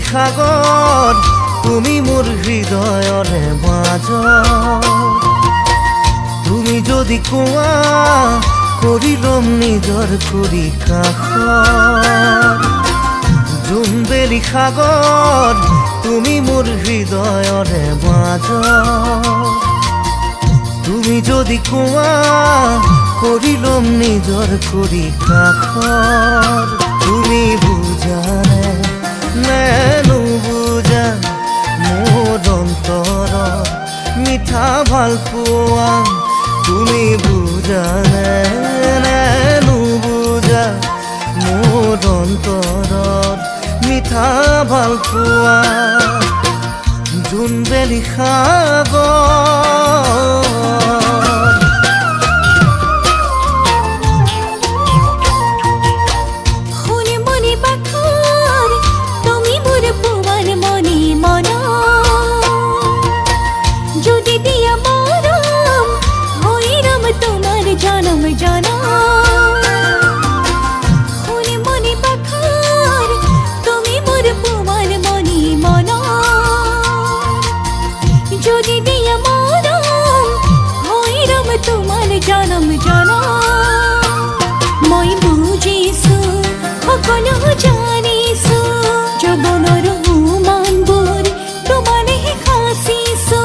সাগৰ তুমি মোৰ হৃদয়ৰে মাজত তুমি যদি কোৱা কৰি ল'ম নিজৰ কৰি কাষত জোনবেলি সাগৰ তুমি মোৰ হৃদয়ৰে মাজত তুমি যদি কোৱা কৰি ল'ম নিজৰ কৰি কাষত তুমি বুজানে নে নুবুজা মোৰ অন্তৰত মিঠা ভাল পোৱা তুমি বুজানে নে নুবুজা মোৰ অন্তৰত মিঠা ভাল পোৱা জোনবেলি সাগৰ জনম জনম মই বুজিছো সকলো জানিছো জীৱনৰ উমানবোৰ তোমালৈহে সাঁচিছো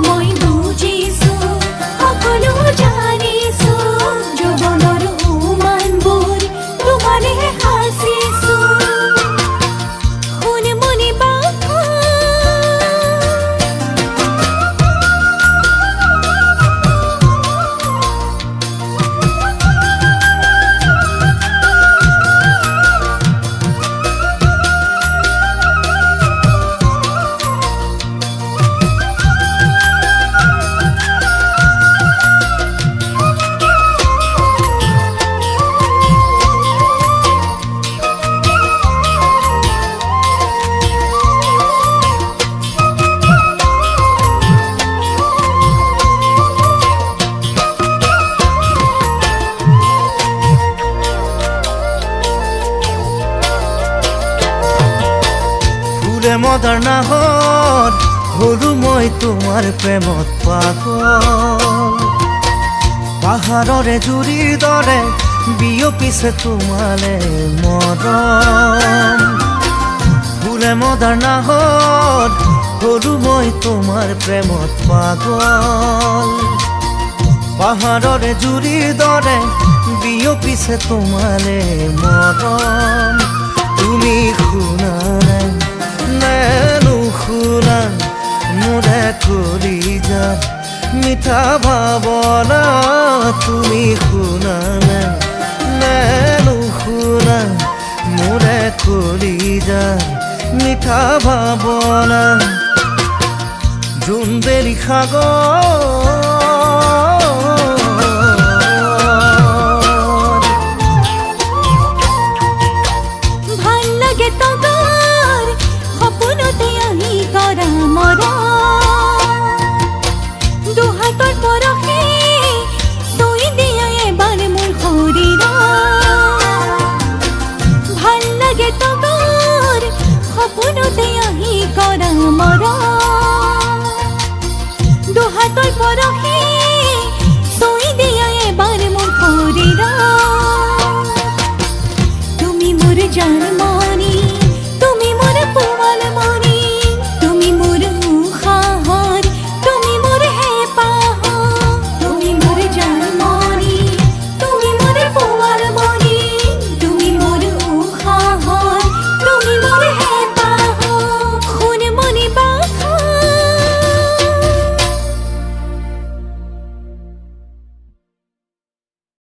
মই বুজিছো সকলো জানিছো জীৱনৰ উমানবোৰ তোমালৈহে সাঁচিছো শুন মনি বাখা মদাৰ নাহত হলো মই তোমাৰ প্ৰেমত পাগল পাহাৰৰে জুৰিৰ দৰে বিয়পিছে তোমালে মৰম ফুলে মদাৰ নাহত হলো মই তোমাৰ প্ৰেমত পাগল পাহাৰৰে জুৰিৰ দৰে বিয়পিছে তোমালে মৰম তুমি শুনা নাই নুশুনা মোৰে কলিজাত মিঠা ভাৱনা তুমি শুনা নে নুশুনা মোৰে কলিজাত মিঠা ভাৱনা জোনবেলি সাগৰ ভাল লাগে তগৰ সপোনতে আহি কৰা মৰা দুহাতৰ পৰশে চুই দিয়া এবাৰ মোৰ শৰীৰ ভাল লাগে তগৰ সপোনতে আহি কৰা মৰা দুহাতৰ পৰশে চুই দিয়া এবাৰ মোৰ শৰীৰ তুমি মোৰ জন্ম